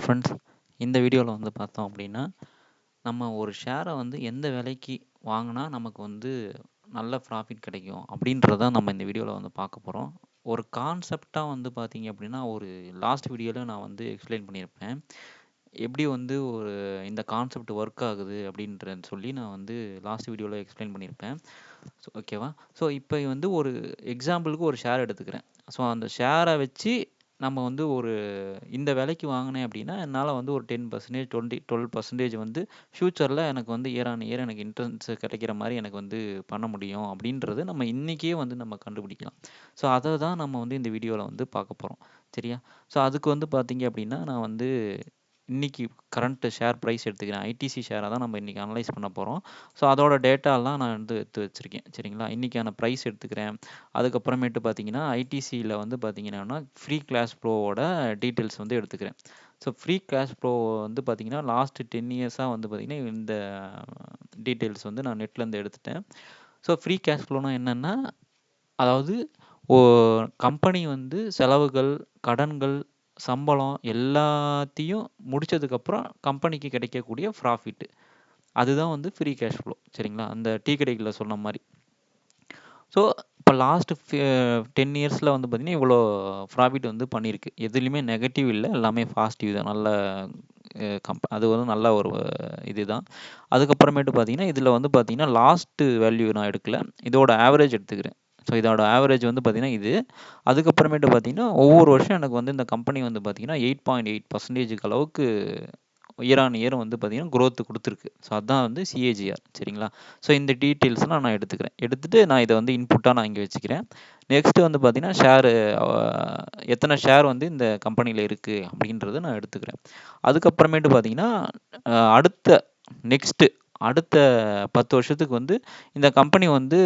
Friends, இந்த வீடியோவில் வந்து பார்த்தோம் அப்படின்னா நம்ம ஒரு ஷேரை வந்து எந்த விலைக்கு வாங்கினா நமக்கு வந்து நல்ல ப்ராஃபிட் கிடைக்கும் அப்படின்றத நம்ம இந்த வீடியோவில் வந்து பார்க்க போகிறோம். ஒரு கான்செப்டாக வந்து பார்த்தீங்க அப்படின்னா ஒரு லாஸ்ட் வீடியோவில் நான் வந்து எக்ஸ்பிளைன் பண்ணியிருப்பேன். எப்படி வந்து ஒரு இந்த கான்செப்ட் ஒர்க் ஆகுது அப்படின்றத சொல்லி நான் வந்து லாஸ்ட் வீடியோவில் எக்ஸ்பிளைன் பண்ணியிருப்பேன். ஸோ ஓகேவா? ஸோ இப்போ வந்து ஒரு எக்ஸாம்பிளுக்கு ஒரு ஷேர் எடுத்துக்கிறேன். ஸோ அந்த ஷேரை வச்சு நம்ம வந்து ஒரு இந்த விலைக்கு வாங்கினேன் அப்படின்னா என்னால் வந்து ஒரு 10% 12% வந்து ஃப்யூச்சரில் எனக்கு வந்து இயர் ஆன் இயர் எனக்கு இன்ட்ரெஸ்ட் கிடைக்கிற மாதிரி எனக்கு வந்து பண்ண முடியும் அப்படின்றது நம்ம இன்றைக்கே வந்து நம்ம கண்டுபிடிக்கலாம். ஸோ அதை தான் நம்ம வந்து இந்த வீடியோவில் வந்து பார்க்க போகிறோம். சரியா? ஸோ அதுக்கு வந்து பார்த்தீங்க அப்படின்னா நான் வந்து இன்னைக்கு கரண்ட் ஷேர் ப்ரைஸ் எடுத்துக்கிறேன். ஐடிசி ஷேரை தான் நம்ம இன்றைக்கி அனலைஸ் பண்ண போகிறோம். ஸோ அதோட டேட்டாலாம் நான் வந்து எடுத்து வச்சுருக்கேன். சரிங்களா? இன்றைக்கான ப்ரைஸ் எடுத்துக்கிறேன். அதுக்கப்புறமேட்டு பார்த்தீங்கன்னா ஐடிசியில் வந்து பார்த்தீங்கன்னா ஃப்ரீ கிளாஸ் ப்ரோவோட டீட்டெயில்ஸ் வந்து எடுத்துக்கிறேன். ஸோ ஃப்ரீ கேஷ் ப்ரோ வந்து பார்த்தீங்கன்னா லாஸ்ட் 10 இயர்ஸாக வந்து பார்த்தீங்கன்னா இந்த டீட்டெயில்ஸ் வந்து நான் நெட்லேருந்து எடுத்துட்டேன். ஸோ ஃப்ரீ கேஷ் ஃப்ளோனா என்னென்னா, அதாவது கம்பெனி வந்து செலவுகள், கடன்கள், சம்பளம் எல்லாத்தையும் முடிச்சதுக்கப்புறம் கம்பெனிக்கு கிடைக்கக்கூடிய ப்ராஃபிட். அதுதான் வந்து ஃப்ரீ கேஷ் ஃப்ளோ. சரிங்களா? அந்த டீ கடைகளில் சொன்ன மாதிரி. ஸோ இப்போ லாஸ்ட் 10 இயர்ஸில் வந்து பார்த்திங்கன்னா இவ்வளோ ப்ராஃபிட் வந்து பண்ணியிருக்கு. எதுலேயுமே நெகட்டிவ் இல்லை, எல்லாமே பாசிட்டிவ் தான். நல்ல அது வந்து நல்ல ஒரு இதுதான். அதுக்கப்புறமேட்டு பார்த்தீங்கன்னா இதில் வந்து பார்த்தீங்கன்னா லாஸ்ட்டு வேல்யூ நான் எடுக்கல, இதோட ஆவரேஜ் எடுத்துக்கிறேன். ஸோ இதோட ஆவரேஜ் வந்து பார்த்தீங்கன்னா இது. அதுக்கப்புறமேட்டு பார்த்தீங்கன்னா ஒவ்வொரு வருஷம் எனக்கு வந்து இந்த கம்பெனி வந்து பார்த்தீங்கன்னா 8.8% அளவுக்கு இயர் ஆன் இயர் வந்து பார்த்தீங்கன்னா growth கொடுத்துருக்கு. ஸோ அதான் வந்து சிஏஜிஆர். சரிங்களா? ஸோ இந்த டீட்டெயில்ஸ்லாம் நான் எடுத்துக்கிறேன். எடுத்துகிட்டு நான் இதை வந்து இன்புட்டாக நான் இங்கே வச்சுக்கிறேன். நெக்ஸ்ட்டு வந்து பார்த்தீங்கன்னா எத்தனை ஷேர் வந்து இந்த கம்பெனியில் இருக்குது அப்படின்றத நான் எடுத்துக்கிறேன். அதுக்கப்புறமேட்டு பார்த்தீங்கன்னா அடுத்த 10 வருஷத்துக்கு வந்து இந்த கம்பெனி வந்து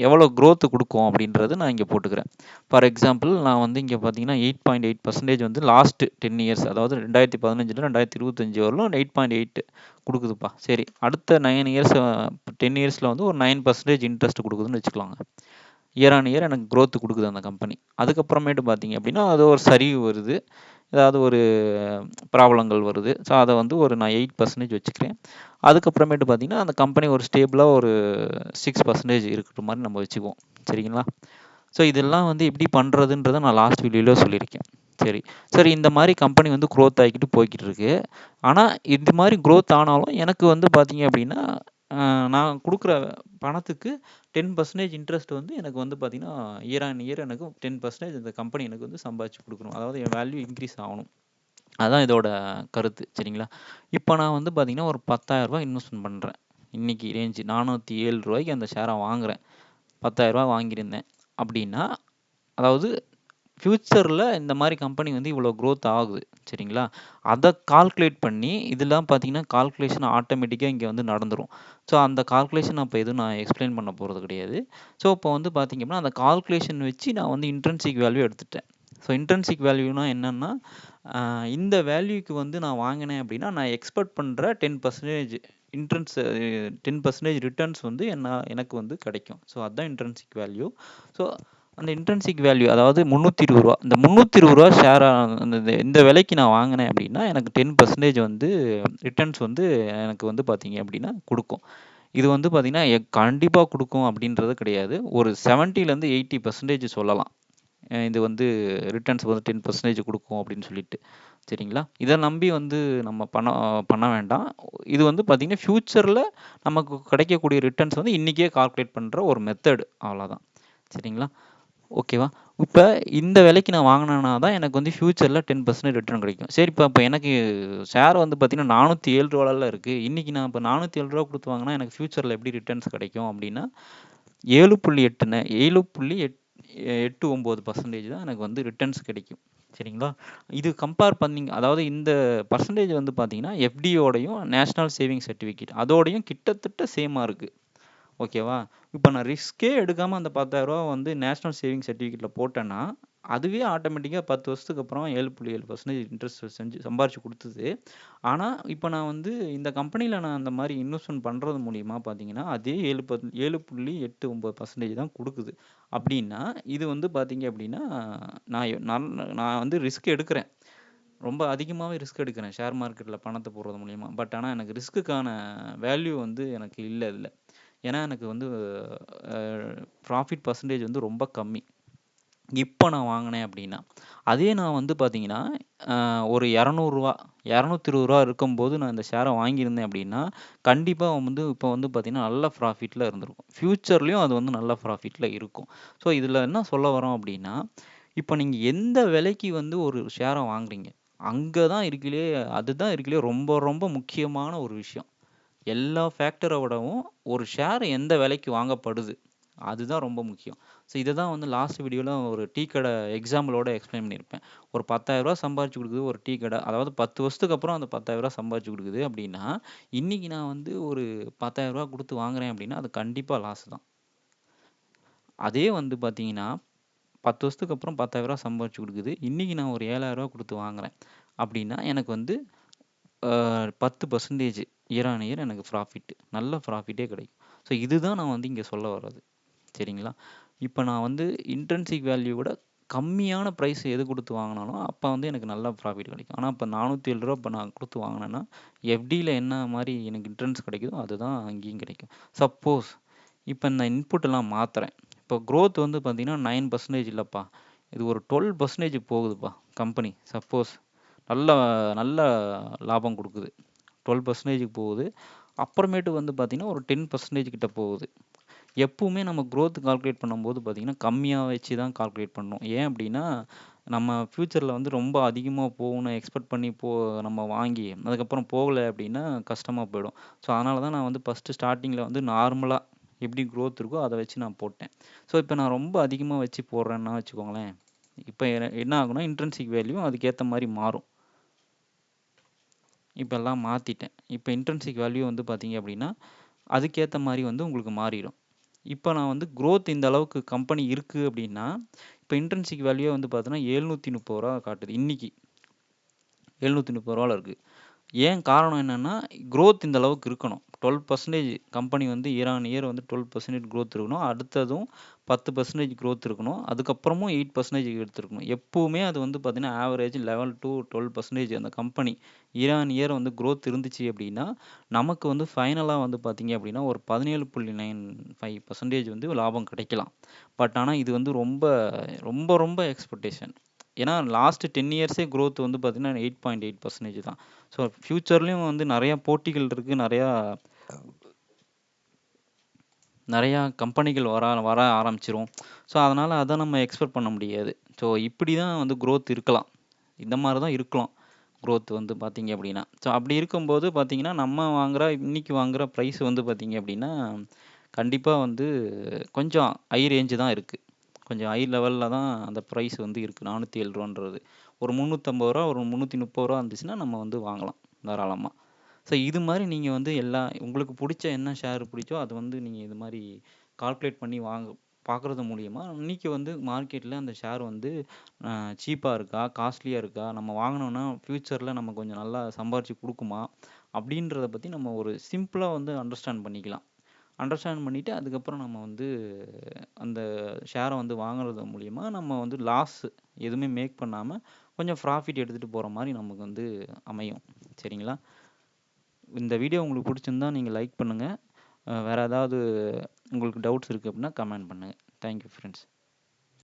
எவ்வளோ growth கொடுக்கும் அப்படின்றது நான் இங்கே போட்டுக்கிறேன். ஃபார் எக்ஸாம்பிள் நான் வந்து இங்கே பார்த்தீங்கன்னா 8.8% வந்து லாஸ்ட் 10 இயர்ஸ், அதாவது 2015 2025 வரலும் 8.8 கொடுக்குதுப்பா. சரி, அடுத்த 9 இயர்ஸ் 10 இயர்ஸில் வந்து ஒரு 9% இன்ட்ரெஸ்ட் கொடுக்குதுன்னு வச்சுக்கலாங்க. இயர் ஆன் இயர் எனக்கு growth கொடுக்குது அந்த கம்பெனி. அதுக்கப்புறமேட்டு பார்த்தீங்க அப்படின்னா அது ஒரு சரிவு வருது, ஏதாவது ஒரு ப்ராப்ளங்கள் வருது. ஸோ அதை வந்து நான் 8% வச்சுக்கிறேன். அதுக்கப்புறமேட்டு பார்த்தீங்கன்னா அந்த கம்பெனி ஒரு ஸ்டேபிளாக ஒரு 6% இருக்கிற மாதிரி நம்ம வச்சுக்குவோம். சரிங்களா? ஸோ இதெல்லாம் வந்து எப்படி பண்ணுறதுன்றதை நான் லாஸ்ட் வீடியோவில் சொல்லியிருக்கேன். சரி, இந்த மாதிரி கம்பெனி வந்து growth ஆகிக்கிட்டு போய்கிட்டு இருக்கு. ஆனால் இது மாதிரி growth ஆனாலும் எனக்கு வந்து பார்த்தீங்க அப்படின்னா நான் கொடுக்குற பணத்துக்கு 10% இன்ட்ரெஸ்ட் வந்து எனக்கு வந்து பார்த்தீங்கன்னா இயர் ஆன் இயர் எனக்கு 10% இந்த கம்பெனி எனக்கு வந்து சம்பாதிச்சு கொடுக்கணும். அதாவது என் வேல்யூ இன்க்ரீஸ் ஆகணும். அதுதான் இதோட கருத்து. சரிங்களா? இப்போ நான் வந்து பார்த்தீங்கன்னா ஒரு 10,000 இன்வெஸ்ட்மெண்ட் பண்ணுறேன். இன்றைக்கி ரேஞ்சு ₹407 அந்த ஷேரை வாங்குகிறேன். 10,000 வாங்கியிருந்தேன் அப்படின்னா, அதாவது ஃப்யூச்சரில் இந்த மாதிரி கம்பெனி வந்து இவ்வளோ growth ஆகுது. சரிங்களா? அதை கால்குலேட் பண்ணி இதெல்லாம் பார்த்தீங்கன்னா கால்குலேஷன் ஆட்டோமேட்டிக்காக இங்கே வந்து நடந்துடும். ஸோ அந்த கால்குலேஷன் அப்போ எதுவும் நான் எக்ஸ்பிளைன் பண்ண போகிறது கிடையாது. ஸோ இப்போ வந்து பார்த்தீங்க அப்படின்னா அந்த கால்குலேஷன் வச்சு நான் வந்து இன்ட்ரின்சிக் வேல்யூ எடுத்துட்டேன். ஸோ இன்ட்ரின்சிக் வேல்யூனா என்னென்னா, இந்த வேல்யூக்கு வந்து நான் வாங்கினேன் அப்படின்னா நான் எக்ஸ்பெக்ட் பண்ணுற 10% 10% ரிட்டர்ன்ஸ் வந்து எனக்கு வந்து கிடைக்கும். ஸோ அதுதான் இன்ட்ரின்சிக் வேல்யூ. ஸோ அந்த இன்ட்ரின்சிக் வேல்யூ அதாவது ₹320. இந்த ₹320 ஷேர் இந்த விலைக்கு நான் வாங்கினேன் அப்படின்னா எனக்கு 10% வந்து ரிட்டர்ன்ஸ் வந்து எனக்கு வந்து பார்த்தீங்க அப்படின்னா கொடுக்கும். இது வந்து பார்த்தீங்கன்னா கண்டிப்பாக கொடுக்கும் அப்படின்றது கிடையாது. ஒரு 70லேருந்து 80% சொல்லலாம். இது வந்து ரிட்டர்ன்ஸ் வந்து 10% கொடுக்கும் அப்படின்னு சொல்லிட்டு. சரிங்களா? இதை நம்பி வந்து நம்ம பண்ண வேண்டாம். இது வந்து பார்த்தீங்கன்னா ஃப்யூச்சரில் நமக்கு கிடைக்கக்கூடிய ரிட்டர்ன்ஸ் வந்து இன்றைக்கே கால்குலேட் பண்ணுற ஒரு மெத்தடு, அவ்வளோதான். சரிங்களா? ஓகேவா? இப்போ இந்த விலைக்கு நான் வாங்கினேன்னா தான் எனக்கு வந்து ஃப்யூச்சரில் 10% ரிட்டர்ன் கிடைக்கும். சரி, இப்போ எனக்கு ஷேர் வந்து பார்த்தீங்கன்னா ₹407 இருக்குது. இன்றைக்கி நான் இப்போ ₹407 கொடுத்து வாங்கினா எனக்கு ஃப்யூச்சரில் எப்படி ரிட்டர்ன்ஸ் கிடைக்கும் அப்படின்னா 7.89% தான் எனக்கு வந்து ரிட்டர்ன்ஸ் கிடைக்கும். சரிங்களா? இது கம்பேர் பண்ணிங்க, அதாவது இந்த பர்சன்டேஜ் வந்து பார்த்தீங்கன்னா எஃப்டியோடையும் நேஷ்னல் சேவிங் சர்டிஃபிகேட் அதோடையும் கிட்டத்தட்ட சேமாக இருக்குது. ஓகேவா? இப்போ நான் ரிஸ்க்கே எடுக்காமல் அந்த 10,000 வந்து நேஷ்னல் சேவிங் சர்டிஃபிகேட்டில் போட்டேன்னா அதுவே ஆட்டோமேட்டிக்காக 10 வருஷத்துக்கு அப்புறம் 7.7% இன்ட்ரெஸ்ட் சம்பாரிச்சு கொடுத்தது. ஆனால் இப்போ நான் வந்து இந்த கம்பெனியில் நான் அந்த மாதிரி இன்வெஸ்ட்மெண்ட் பண்ணுறது மூலிமா பார்த்தீங்கன்னா அதே 7.89% தான் கொடுக்குது. அப்படின்னா இது வந்து பார்த்தீங்க அப்படின்னா நான் வந்து ரிஸ்க் எடுக்கிறேன். ரொம்ப அதிகமாகவே ரிஸ்க் எடுக்கிறேன் ஷேர் மார்க்கெட்டில் பணத்தை போடுறது மூலிமா. பட் ஆனால் எனக்கு ரிஸ்க்குக்கான வேல்யூ வந்து எனக்கு இல்லை இதில். ஏன்னா எனக்கு வந்து ப்ராஃபிட் பர்சன்டேஜ் வந்து ரொம்ப கம்மி. இப்போ நான் வாங்கினேன் அப்படின்னா அதே நான் வந்து பார்த்தீங்கன்னா ஒரு இரநூறுவா 220 இருக்கும்போது நான் இந்த ஷேரை வாங்கியிருந்தேன் அப்படின்னா கண்டிப்பாக வந்து இப்போ வந்து பார்த்தீங்கன்னா நல்ல ப்ராஃபிட்டில் இருந்திருக்கும். ஃப்யூச்சர்லேயும் அது வந்து நல்ல ப்ராஃபிட்டில் இருக்கும். ஸோ இதில் என்ன சொல்ல வரோம் அப்படின்னா, இப்போ நீங்கள் எந்த விலைக்கு வந்து ஒரு ஷேரை வாங்குறீங்க, அங்கே தான் இருக்கலே அதுதான் இருக்கலே ரொம்ப ரொம்ப முக்கியமான ஒரு விஷயம். எல்லா ஃபேக்டரை விடவும் ஒரு ஷேர் எந்த விலைக்கு வாங்கப்படுது அதுதான் ரொம்ப முக்கியம். ஸோ இதை தான் வந்து லாஸ்ட் வீடியோவில் ஒரு டீ கடை எக்ஸாம்பிளோட எக்ஸ்பிளைன் பண்ணியிருப்பேன். ஒரு 10,000 சம்பாரிச்சு கொடுக்குது ஒரு டீ கடை, அதாவது 10 வருஷத்துக்கு அப்புறம் அந்த 10,000 சம்பாரிச்சு கொடுக்குது அப்படின்னா, இன்னைக்கு நான் வந்து ஒரு 10,000 கொடுத்து வாங்குறேன் அப்படின்னா அது கண்டிப்பாக லாஸ் தான். அதே வந்து பார்த்தீங்கன்னா 10 வருஷத்துக்கு அப்புறம் 10,000 சம்பாரிச்சு கொடுக்குது, இன்னைக்கு நான் ஒரு 7,000 கொடுத்து வாங்குறேன் அப்படின்னா எனக்கு வந்து 10% இயர் ஆன் இயர் எனக்கு ப்ராஃபிட், நல்ல ப்ராஃபிட்டே கிடைக்கும். ஸோ இதுதான் நான் வந்து இங்கே சொல்ல வர்றது. சரிங்களா? இப்போ நான் வந்து இன்ட்ரின்சிக் வேல்யூ விட கம்மியான ப்ரைஸ் எது கொடுத்து வாங்கினாலும் அப்போ வந்து எனக்கு நல்ல ப்ராஃபிட் கிடைக்கும். ஆனால் இப்போ 407 இப்போ நான் கொடுத்து வாங்கினேன்னா எஃப்டியில் என்ன மாதிரி எனக்கு இன்ட்ரென்ஸ் கிடைக்குதோ அதுதான் அங்கேயும் கிடைக்கும். சப்போஸ் இப்போ இந்த இன்புட்டெல்லாம் மாற்றுறேன், இப்போ க்ரோத் வந்து பார்த்தீங்கன்னா 9% இல்லைப்பா, இது ஒரு 12% போகுதுப்பா கம்பெனி. சப்போஸ் நல்ல நல்ல லாபம் கொடுக்குது, 12% போகுது, அப்புறமேட்டு வந்து பார்த்தீங்கன்னா ஒரு 10% கிட்ட போகுது. எப்பவுமே நம்ம க்ரோத் கால்குலேட் பண்ணும்போது பார்த்தீங்கன்னா கம்மியாக வச்சு தான் கால்குலேட் பண்ணணும். ஏன் அப்படின்னா நம்ம ஃப்யூச்சரில் வந்து ரொம்ப அதிகமாக போகணும் எக்ஸ்பெக்ட் பண்ணி நம்ம வாங்கி அதுக்கப்புறம் போகலை அப்படின்னா கஷ்டமாக போயிடும். ஸோ அதனால தான் நான் வந்து ஃபஸ்ட்டு ஸ்டார்டிங்கில் வந்து நார்மலாக எப்படி க்ரோத் இருக்கோ அதை வச்சு நான் போட்டேன். ஸோ இப்போ நான் ரொம்ப அதிகமாக வச்சு போடுறேன்னா வச்சுக்கோங்களேன், இப்போ என்ன ஆகுனா இன்ட்ரின்சிக் வேல்யூ அதுக்கேற்ற மாதிரி மாறும். இப்போ எல்லாம் மாற்றிட்டேன். இப்போ இன்ட்ரின்சிக் வேல்யூ வந்து பார்த்தீங்க அப்படின்னா அதுக்கேற்ற மாதிரி வந்து உங்களுக்கு மாறிடும். இப்போ நான் வந்து க்ரோத் இந்த அளவுக்கு கம்பெனி இருக்குது அப்படின்னா இப்போ இன்ட்ரின்சிக் வேல்யூ வந்து பார்த்தீங்கன்னா 730 காட்டுது. இன்னைக்கு 730 இருக்குது. ஏன் காரணம் என்னென்னா க்ரோத் இந்த அளவுக்கு இருக்கணும். 12% கம்பெனி வந்து இயர் ஆன் இயர் வந்து 12% க்ரோத் இருக்கணும். அடுத்ததும் 10% க்ரோத் இருக்கணும். அதுக்கப்புறமும் 8% எடுத்துருக்கணும். எப்போவுமே அது வந்து பார்த்தீங்கன்னா ஆவரேஜ் 11 to 12% அந்த கம்பெனி இயர் ஆன் இயர் வந்து க்ரோத் இருந்துச்சு அப்படின்னா நமக்கு வந்து ஃபைனலாக வந்து பார்த்தீங்க அப்படின்னா ஒரு 17.95% வந்து லாபம் கிடைக்கலாம். பட் ஆனால் இது வந்து ரொம்ப ரொம்ப ரொம்ப எக்ஸ்பெக்டேஷன். ஏன்னா லாஸ்ட் 10 இயர்ஸே க்ரோத் வந்து பார்த்தீங்கன்னா 8.8% தான். ஸோ ஃப்யூச்சர்லேயும் வந்து நிறையா போட்டிகள் இருக்குது, நிறையா கம்பெனிகள் வர ஆரம்பிச்சிரும். ஸோ அதனால் அதை நம்ம எக்ஸ்பெக்ட் பண்ண முடியாது. ஸோ இப்படி தான் வந்து க்ரோத் இருக்கலாம், இந்த மாதிரி தான் இருக்கலாம் க்ரோத் வந்து பார்த்தீங்க அப்படின்னா. ஸோ அப்படி இருக்கும்போது பார்த்தீங்கன்னா நம்ம இன்னைக்கு வாங்குகிற ப்ரைஸ் வந்து பார்த்தீங்க அப்படின்னா கண்டிப்பாக வந்து கொஞ்சம் ஹை ரேஞ்சு தான் இருக்குது. கொஞ்சம் ஹை லெவலில் தான் அந்த ப்ரைஸ் வந்து இருக்குது. 407 ஒரு 350 ஒரு 330 இருந்துச்சுன்னா நம்ம வந்து வாங்கலாம் தாராளமாக. ஸோ இது மாதிரி நீங்கள் வந்து உங்களுக்கு பிடிச்ச என்ன ஷேர் பிடிச்சோ அது வந்து நீங்கள் இது மாதிரி கால்குலேட் பண்ணி பார்க்குறது மூலிமா இன்றைக்கி வந்து மார்க்கெட்டில் அந்த ஷேர் வந்து சீப்பாக இருக்கா காஸ்ட்லியாக இருக்கா, நம்ம வாங்கினோன்னா ஃப்யூச்சரில் நம்ம கொஞ்சம் நல்லா சம்பாரித்து கொடுக்குமா அப்படின்றத பற்றி நம்ம ஒரு சிம்பிளாக வந்து அண்டர்ஸ்டாண்ட் பண்ணிவிட்டு அதுக்கப்புறம் நம்ம வந்து அந்த ஷேரை வந்து வாங்குறது மூலிமா நம்ம வந்து லாஸ் எதுவுமே மேக் பண்ணாமல் கொஞ்சம் ப்ராஃபிட் எடுத்துகிட்டு போகிற மாதிரி நமக்கு வந்து அமையும். சரிங்களா? இந்த வீடியோ உங்களுக்கு பிடிச்சிருந்தா நீங்கள் லைக் பண்ணுங்கள். வேறு ஏதாவது உங்களுக்கு டவுட்ஸ் இருக்குது அப்படின்னா கமெண்ட் பண்ணுங்கள். Thank you friends.